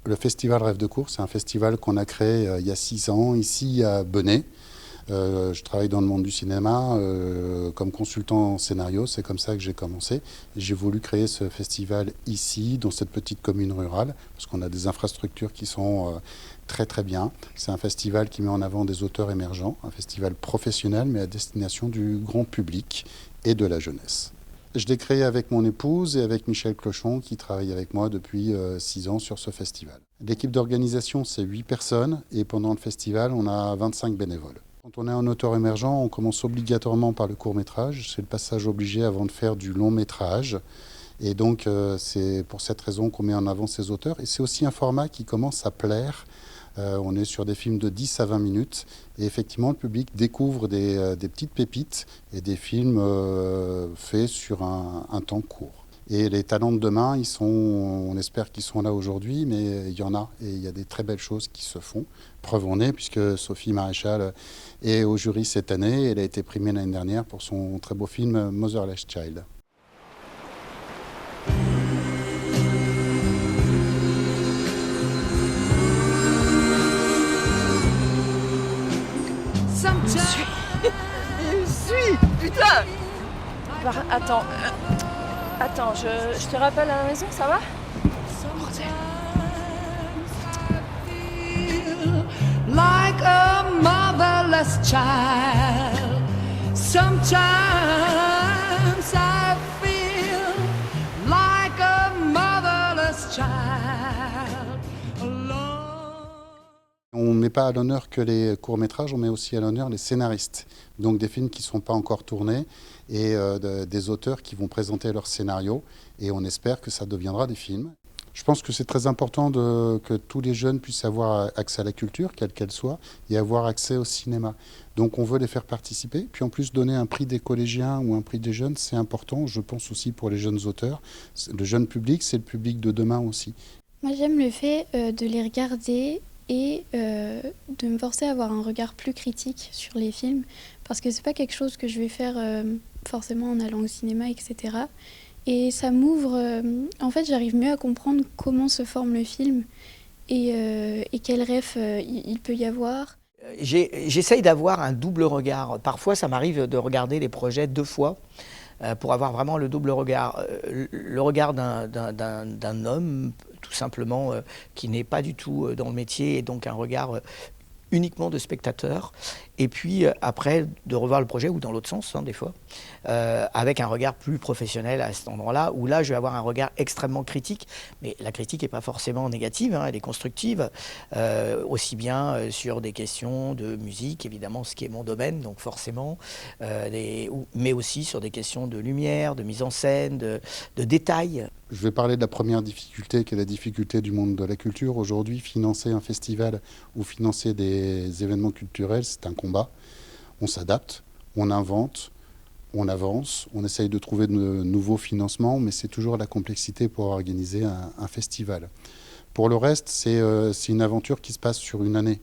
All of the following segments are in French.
Le festival Rêve de cour, c'est un festival qu'on a créé il y a 6 ans, ici à Benay. Je travaille dans le monde du cinéma comme consultant en scénario, c'est comme ça que j'ai commencé. J'ai voulu créer ce festival ici, dans cette petite commune rurale, parce qu'on a des infrastructures qui sont très très bien. C'est un festival qui met en avant des auteurs émergents, un festival professionnel mais à destination du grand public et de la jeunesse. Je l'ai créé avec mon épouse et avec Michel Clochon qui travaille avec moi depuis 6 ans sur ce festival. L'équipe d'organisation, c'est 8 personnes et pendant le festival, on a 25 bénévoles. Quand on est un auteur émergent, on commence obligatoirement par le court-métrage. C'est le passage obligé avant de faire du long-métrage. Et donc, c'est pour cette raison qu'on met en avant ces auteurs. Et c'est aussi un format qui commence à plaire. On est sur des films de 10 à 20 minutes. Et effectivement, le public découvre des petites pépites et des films faits sur un temps court. Et les talents de demain, on espère qu'ils sont là aujourd'hui, mais il y en a. Et il y a des très belles choses qui se font. Preuve en est, puisque Sophie Maréchal est au jury cette année. Elle a été primée l'année dernière pour son très beau film Motherless Child. Il suit, putain. Attends, je te rappelle à la maison, ça va? Like a motherless child. Sometimes I feel like a motherless child. Alone. On ne met pas à l'honneur que les courts-métrages, on met aussi à l'honneur les scénaristes. Donc des films qui ne sont pas encore tournés et des auteurs qui vont présenter leur scénario. Et on espère que ça deviendra des films. Je pense que c'est très important que tous les jeunes puissent avoir accès à la culture, quelle qu'elle soit, et avoir accès au cinéma. Donc on veut les faire participer. Puis en plus, donner un prix des collégiens ou un prix des jeunes, c'est important, je pense aussi pour les jeunes auteurs. Le jeune public, c'est le public de demain aussi. Moi, j'aime le fait de les regarder et de me forcer à avoir un regard plus critique sur les films, parce que c'est pas quelque chose que je vais faire forcément en allant au cinéma, etc. Et ça m'ouvre, en fait j'arrive mieux à comprendre comment se forme le film et quel rêve il peut y avoir. J'essaye d'avoir un double regard. Parfois, ça m'arrive de regarder les projets 2 fois pour avoir vraiment le double regard. Le regard d'un homme, tout simplement, qui n'est pas du tout dans le métier, et donc un regard uniquement de spectateur. Et puis après, de revoir le projet, ou dans l'autre sens, des fois, avec un regard plus professionnel à cet endroit-là, où là, je vais avoir un regard extrêmement critique. Mais la critique n'est pas forcément négative, elle est constructive, aussi bien sur des questions de musique, évidemment, ce qui est mon domaine, donc forcément, mais aussi sur des questions de lumière, de mise en scène, de détails. Je vais parler de la première difficulté, qui est la difficulté du monde de la culture. Aujourd'hui, financer un festival ou financer des événements culturels, c'est un combat. On s'adapte, on invente, on avance, on essaye de trouver de nouveaux financements, mais c'est toujours la complexité pour organiser un festival. Pour le reste, c'est une aventure qui se passe sur une année.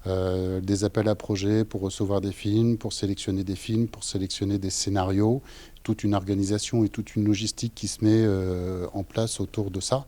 Des appels à projets pour recevoir des films, pour sélectionner des films, pour sélectionner des scénarios, toute une organisation et toute une logistique qui se met en place autour de ça.